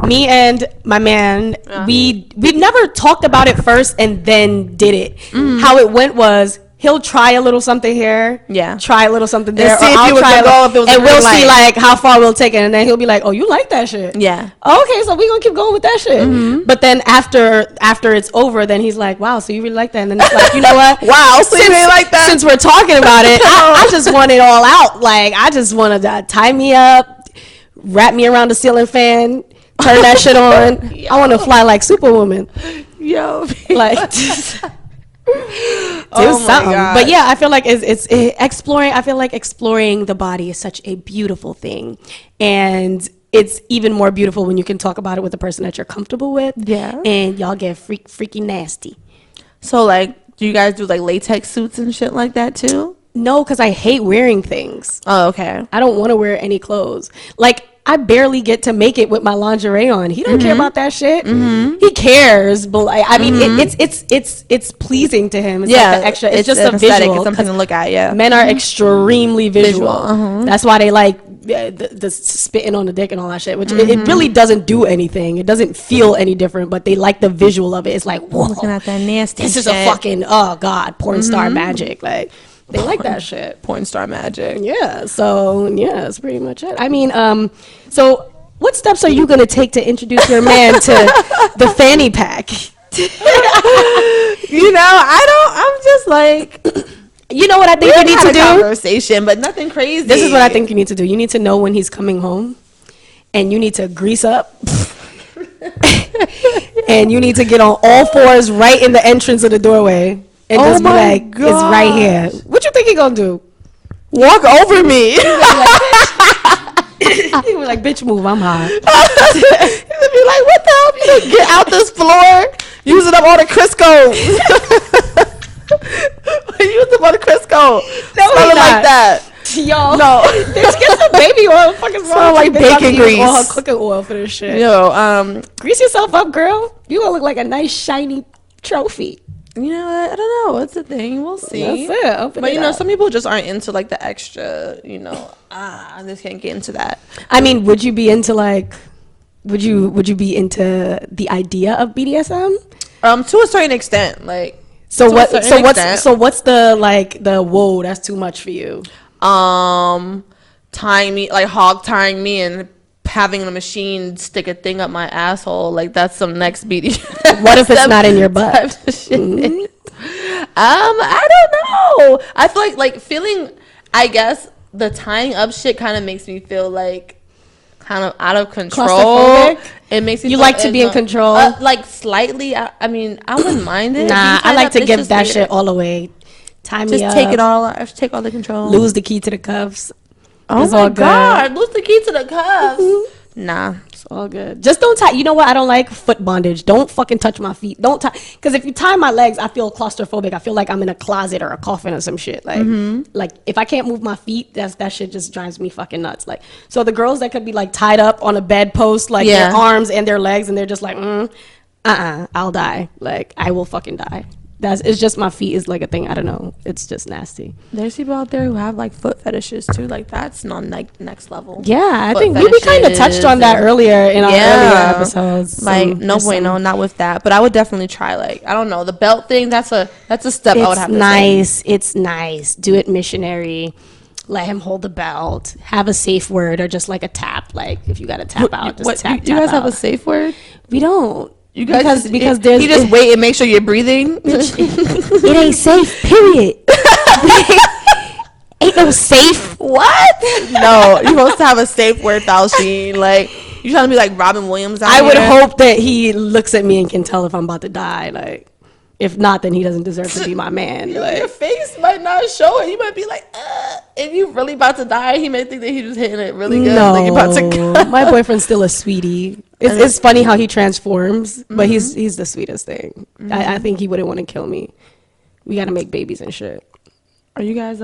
me and my man, we never talked about it first and then did it. How it went was, he'll try a little something here, try a little something there, and see if we'll see like how far we'll take it, and then he'll be like, oh, you like that shit? Yeah. Okay, so we gonna keep going with that shit. But then after it's over, then he's like, wow, so you really like that? And then it's like, you know what? Wow, so you really like that? Since we're talking about it, I just want it all out. Like, I just want to tie me up, wrap me around the ceiling fan, turn that shit on. I want to fly like Superwoman. Like. Something. But yeah, I feel like it's exploring. I feel like exploring the body is such a beautiful thing, and it's even more beautiful when you can talk about it with a person that you're comfortable with. Yeah, and y'all get freaky nasty. So like, do you guys do like latex suits and shit like that too? No, because I hate wearing things. Oh, okay. I don't want to wear any clothes. Like, I barely get to make it with my lingerie on. He don't care about that shit. He cares, but like, I mean, it's pleasing to him. It's like the extra. It's just a visual. It's something to look at. Yeah, men are extremely visual. That's why they like the spitting on the dick and all that shit. Which it really doesn't do anything. It doesn't feel any different. But they like the visual of it. It's like, whoa, looking at that nasty. This is a fucking porn star magic. Like. They like that shit. Porn star magic. Yeah. So, yeah, that's pretty much it. I mean, so what steps are you going to take to introduce your man to the fanny pack? I'm just like, you know what I think you need to do? Conversation, but nothing crazy. This is what I think you need to do. You need to know when he's coming home, and you need to grease up. And you need to get on all fours right in the entrance of the doorway. And just be like, gosh. It's right here. What you think he gonna do? Walk over me. He was like, bitch, move, I'm hot. He's gonna be like, what the hell? You get out this floor, using up all the Crisco. You used them on Crisco. Smelling like that. Yo, no, get some baby oil. Fucking wrong. Like bacon grease. All her cooking oil for this shit. Yo, grease yourself up, girl. You gonna look like a nice shiny trophy. You know, I don't know. It's a thing. We'll see. That's it. Open but it you know, up. some people just aren't into like the extra. You know, I just can't get into that. I mean, would you be into like? Would you be into the idea of BDSM? To a certain extent, like. So what's the like the whoa? That's too much for you. Tying me, like hog tying me and having a machine stick a thing up my asshole, like that's some next BDSM. What if it's not in your butt? Mm-hmm. I don't know. I feel like feeling, I guess the tying up shit kind of makes me feel like kind of out of control. It makes me you like to be in control, like slightly. I mean, I wouldn't mind it. Nah, I like to give that shit all away. Tie me up. Just take it all. Take all the control. Lose the key to the cuffs. Oh it's my all God! Lose the key to the cuffs. Nah, it's all good. Just don't tie. You know what? I don't like foot bondage. Don't fucking touch my feet. Don't tie. Because if you tie my legs, I feel claustrophobic. I feel like I'm in a closet or a coffin or some shit. Like, like if I can't move my feet, that shit just drives me fucking nuts. Like, so the girls that could be like tied up on a bedpost, like their arms and their legs, and they're just like, I'll die. Like, I will fucking die. It's just my feet is like a thing. I don't know. It's just nasty. There's people out there who have like foot fetishes too. Like that's not like next level. Yeah, I think we kind of touched on that earlier in our earlier episodes. Like not with that. But I would definitely try. Like I don't know, the belt thing. That's a step I would have to say. It's nice. Do it missionary. Let him hold the belt. Have a safe word or just like a tap. Like if you got to tap out, just tap. You guys have a safe word? We don't. You guys because there's you just wait and make sure you're breathing. It ain't safe. Period. Ain't no safe. What? No, you're supposed to have a safe word, Thalsheen. Like you trying to be like Robin Williams. I would hope that he looks at me and can tell if I'm about to die. Like if not, then he doesn't deserve to be my man. Like, your face might not show it. You might be like, if you really about to die, he may think that he just hitting it really good. No, like you're about to go. My boyfriend's still a sweetie. It's funny how he transforms, but he's the sweetest thing. I think he wouldn't want to kill me. We got to make babies and shit. Are you guys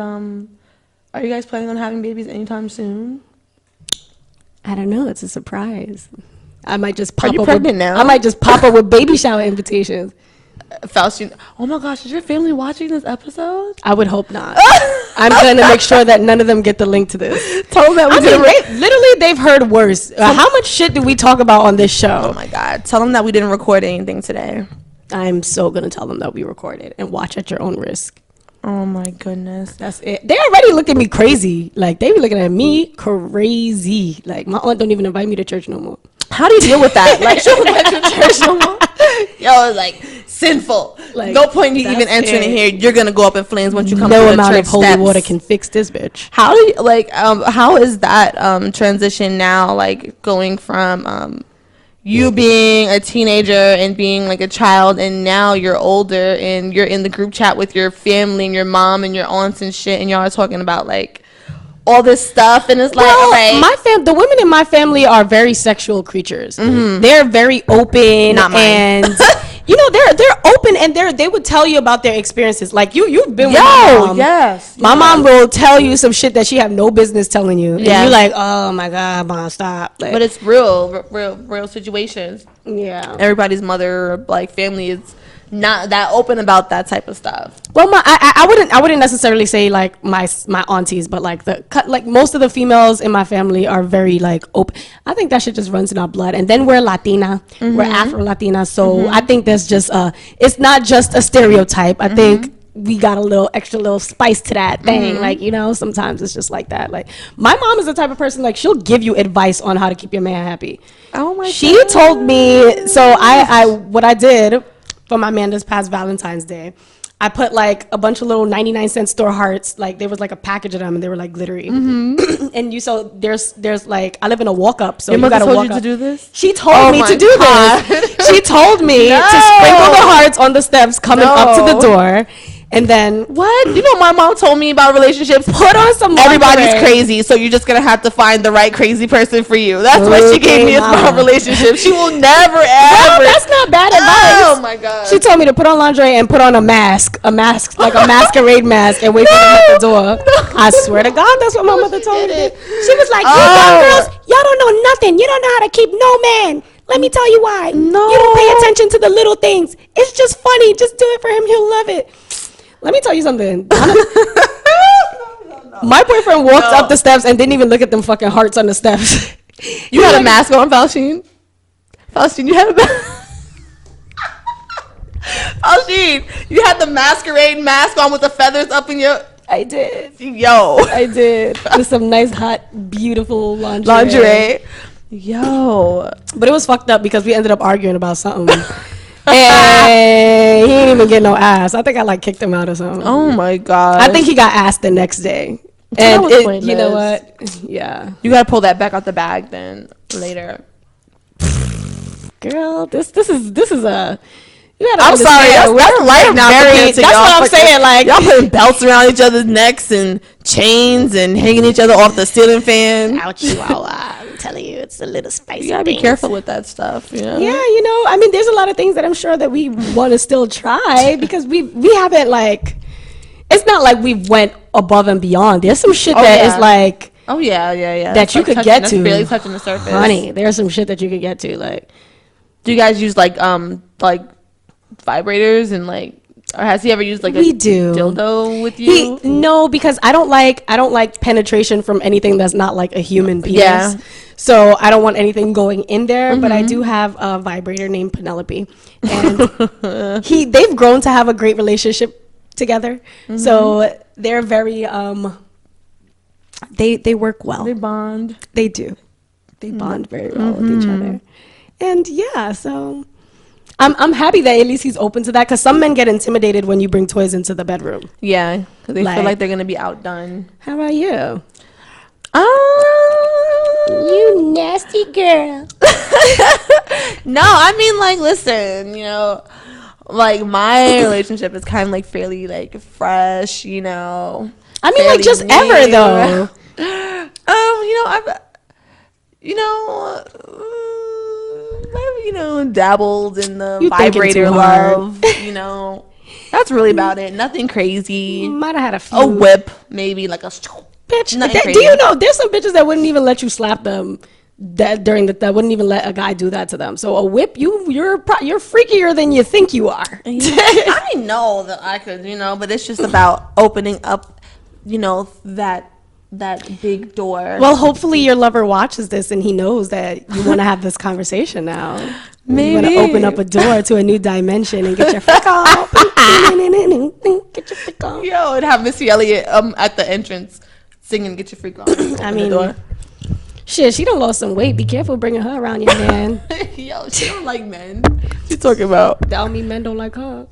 planning on having babies anytime soon? I don't know. It's a surprise. I might just pop Are you up pregnant now? I might just pop up with baby shower invitations. Fauci, oh my gosh, is your family watching this episode? I would hope not. I'm going to make sure that none of them get the link to this. Tell them that literally they've heard worse. How much shit do we talk about on this show? Oh my God. Tell them that we didn't record anything today. I'm so going to tell them that we recorded and watch at your own risk. Oh my goodness. That's it. They already look at me crazy. Like they be looking at me crazy. Like my aunt don't even invite me to church no more. How do you deal with that? Like she don't invite you to church no more? Yo, it's like sinful. Like, no point in even entering in here. You're gonna go up in flames once you come to the church. No amount of holy water can fix this bitch. How do you like? How is that transition now? Like going from you being a teenager and being like a child, and now you're older and you're in the group chat with your family and your mom and your aunts and shit, and y'all are talking about like all this stuff, and it's like, all right. The women in my family are very sexual creatures. They're very open. Not mine. And you know, they're open, and they would tell you about their experiences. Like you've been with my mom. Yes. My mom will tell you some shit that she have no business telling you. Yeah. And you're like, oh my God, mom, stop. Like, but it's real situations. Yeah. Everybody's mother, like family, is not that open about that type of stuff. Well, I wouldn't necessarily say like my aunties, but like most of the females in my family are very like open. I think that shit just runs in our blood. And then we're Latina, we're Afro Latina, so I think there's just it's not just a stereotype. I think we got a little extra spice to that thing. Like, you know, sometimes it's just like that. Like my mom is the type of person, like she'll give you advice on how to keep your man happy. Oh my God. She told me, so what I did for my man this past Valentine's Day, I put like a bunch of little 99-cent store hearts. Like there was like a package of them and they were like glittery. And so there's like, I live in a walk up, so you gotta walk up. To do this? She told me to do this. She told me to sprinkle the hearts on the steps coming up to the door. And then what? You know, my mom told me about relationships. Put on some. Everybody's crazy, so you're just gonna have to find the right crazy person for you. That's what she gave me about relationships. She will never ever. Well, that's not bad advice. Oh my God. She told told me to put on lingerie and put on a mask, like a masquerade mask, and wait for them at the door. I swear to God, that's what my mother told me. She was like, "You young girls, y'all don't know nothing. You don't know how to keep no man. Let me tell you why. No. You don't pay attention to the little things. It's just funny. Just do it for him. He'll love it." Let me tell you something. My boyfriend walked up the steps and didn't even look at them fucking hearts on the steps. You had a mask on, Faustine? Faustine, you had a mask? Faustine, you had the masquerade mask on with the feathers up in your... I did. Yo. I did. With some nice, hot, beautiful lingerie. Yo. But it was fucked up because we ended up arguing about something. And he didn't even get no ass. I think I like kicked him out or something. Oh my God. I think he got asked the next day. And you know what? Yeah. You gotta pull that back out the bag then later. Girl, this is a... I'm sorry. That's life now. That's what I'm saying. Like, y'all putting belts around each other's necks and chains and hanging each other off the ceiling fan. Ouch, chihuahua. I'm telling you, it's a little spicy. You gotta be careful with that stuff. You know? Yeah, you know, I mean, there's a lot of things that I'm sure that we want to still try because we haven't, like, it's not like we went above and beyond. There's some shit is like, oh yeah, that you could get to. Barely touching the surface. Honey, there's some shit that you could get to. Like, do you guys use like vibrators and like, or has he ever used like dildo with you? No, because I don't like penetration from anything that's not like a human penis. Yeah. So I don't want anything going in there, but I do have a vibrator named Penelope, and they've grown to have a great relationship together. So they're very they work well. They bond. They do. They bond very well with each other. And yeah, so I'm happy that at least he's open to that, because some men get intimidated when you bring toys into the bedroom. Yeah, because they feel like they're gonna be outdone. How about you? You nasty girl. No, I mean, like, listen, you know, like, my relationship is kind of like fairly like fresh, you know. I mean, like, just new. Ever though. I've dabbled in the vibrator love, you know. That's really about it. Nothing crazy. Might have had a few. A whip, maybe, like a bitch. Do you know there's some bitches that wouldn't even let you slap them that wouldn't even let a guy do that to them. So a whip, you're freakier than you think you are. I know that I could, you know, but it's just about opening up, you know, that big door. Well, hopefully your lover watches this and he knows that you want to have this conversation now. Maybe you want to open up a door to a new dimension and get your freak off. Get your freak off. Yo, and have Missy Elliott at the entrance singing "Get Your Freak On." I mean, shit, she done lost some weight. Be careful bringing her around your man. Yo, she don't like men. She talking about? That don't mean men don't like her.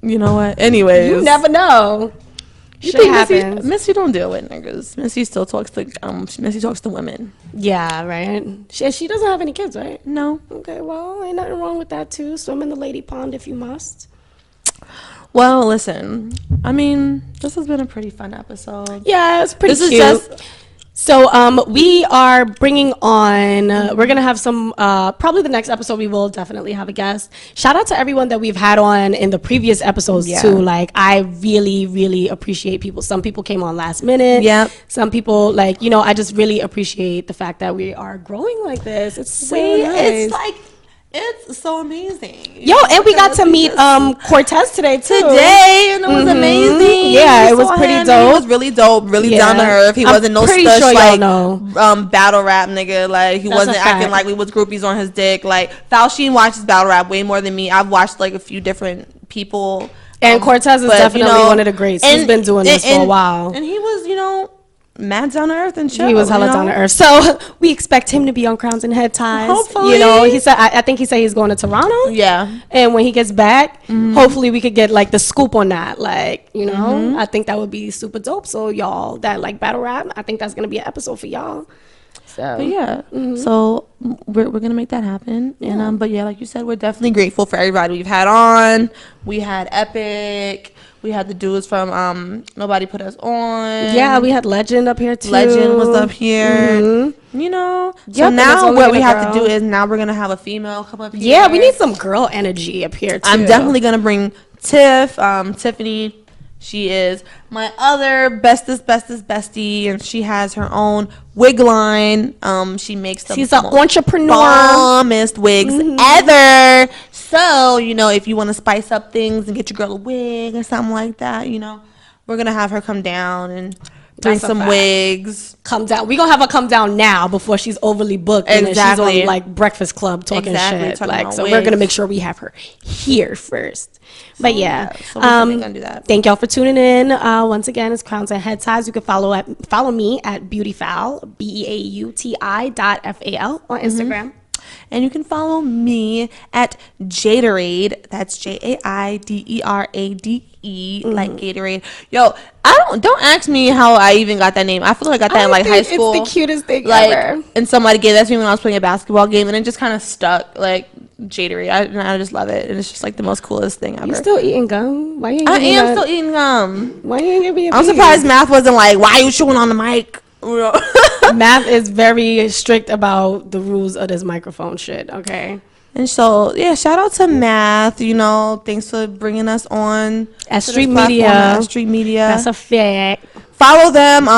You know what? Anyways, you never know. Shit happens. Missy don't deal with niggas. Missy still talks to Missy talks to women. Yeah, right. She doesn't have any kids, right? No. Okay, well, ain't nothing wrong with that too. Swim in the lady pond if you must. Well, listen. I mean, this has been a pretty fun episode. Yeah, it's pretty cute. So we are bringing on, we're going to have some, probably the next episode we will definitely have a guest. Shout out to everyone that we've had on in the previous episodes too. Like, I really, really appreciate people. Some people came on last minute. Yeah. Some people, like, you know, I just really appreciate the fact that we are growing like this. It's so nice. It's so amazing. Yo, and we got to meet Cortez today, and it was amazing. Yeah, it was pretty dope. He was really dope, really down to earth. He wasn't no stush, sure like, battle rap nigga. Like, he wasn't acting like we was groupies on his dick. Like, Faustine watches battle rap way more than me. I've watched, like, a few different people. And Cortez is definitely one of the greats. He's been doing this for a while. And he was, you know, mad down to earth and shit. He was hella down to earth. So we expect him to be on Crowns and Head Ties. Hopefully. You know, he said, I think he said he's going to Toronto. Yeah. And when he gets back, hopefully we could get like the scoop on that. Like, you know, I think that would be super dope. So y'all that like battle rap, I think that's going to be an episode for y'all. So but yeah. So we're going to make that happen. Yeah. And but yeah, like you said, we're definitely grateful for everybody we've had on. We had Epic. We had the dudes from Nobody Put Us On. Yeah, we had Legend up here too. Legend was up here. You know, Yep, so and it's now only what gonna we have to grow. do is now we're gonna have a female come up here. Yeah, we need some girl energy up here too. I'm definitely gonna bring Tiffany. She is my other bestest bestie, and she has her own wig line. She makes the She's an entrepreneur. bombest wigs ever. So, you know, if you want to spice up things and get your girl a wig or something like that, you know, we're gonna have her come down and bring That's a some fact. wigs. Come down. We're gonna have her come down now before she's overly booked and then she's on like Breakfast Club talking shit. Talking Like, about so we're wigs. gonna make sure we have her here first. But yeah, so we're definitely gonna do that. Thank y'all for tuning in. Once again, it's Crowns and Head Ties. You can follow me at Beautyfal, BEAUTI.FAL on Instagram. And you can follow me at Jaderade. That's JAIDERADE, like Gatorade. Yo, don't ask me how I even got that name. I feel like I got that in like high school. It's the cutest thing like, ever. And somebody gave that to me when I was playing a basketball game, and it just kind of stuck. Like Jaderade, I just love it, and it's just like the most coolest thing ever. You still eating gum? Why you? I am still eating gum. Why you ain't give me a I'm piece? surprised Math wasn't like, why are you chewing on the mic? Math is very strict about the rules of this microphone shit. Okay. And so, yeah, shout out to Math. You know, thanks for bringing us on S.STREET Media. S.STREET Media. That's a fact. Follow them.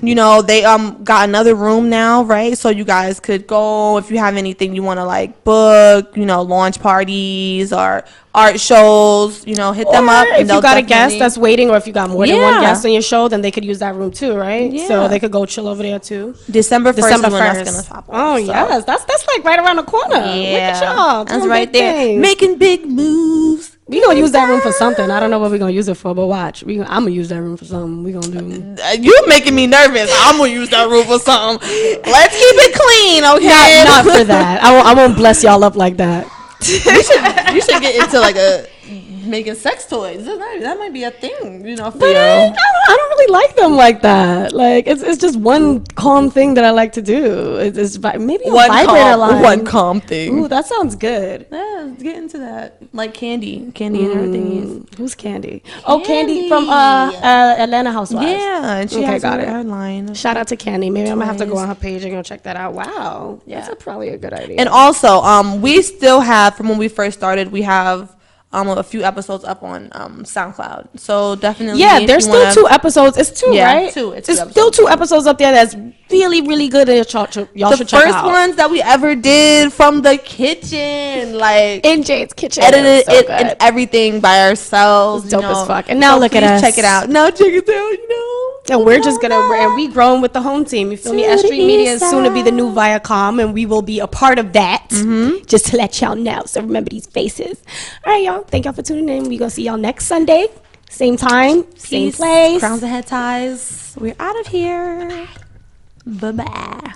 You know, they got another room now, right? So you guys could go if you have anything you want to like book. You know, launch parties or art shows. You know, hit them up. If you got a guest that's waiting, or if you got more than one guest on your show, then they could use that room too, right? Yeah. So they could go chill over there too. December 1st is when that's gonna pop up. Oh yes, that's like right around the corner. Yeah, look at y'all. That's doing right big there. things. Making big moves. We gonna use that room for something. I don't know what we're gonna use it for, but watch. I'm gonna use that room for something. We gonna do. You making me nervous. I'm gonna use that room for something. Let's keep it clean, okay? Not for that. I won't bless y'all up like that. You should get into like making sex toys. That might be a thing, you know. For But I don't really like them like that. Like it's just one calm thing that I like to do. It's maybe a vibrator line. One calm thing. Ooh, that sounds good. Yeah, let's get into that. Like Candy and everything. Who's Candy? Oh, Candy from Atlanta Housewives. Yeah, and she has her line. Shout out to Candy. Maybe I'm gonna have to go on her page and go check that out. Wow, that's probably a good idea. And also, we still have from when we first started, we have a few episodes up on SoundCloud. So definitely, there's still 2 episodes. It's 2, right? 2. It's still 2 episodes up there. That's really, really good. Y'all should check out. The first ones that we ever did from the kitchen, like in Jade's kitchen, edited it and everything by ourselves. It's dope as fuck. And now look at us. Check it out. Now check it out. You know. And we're just gonna, and we growing with the home team. You feel me? S.STREET Media is soon to be the new Viacom, and we will be a part of that. Just to let y'all know. So remember these faces. All right, y'all. Thank y'all for tuning in. We gonna see y'all next Sunday, same time, same place. Crowns and Head Ties. We're out of here. Bye bye.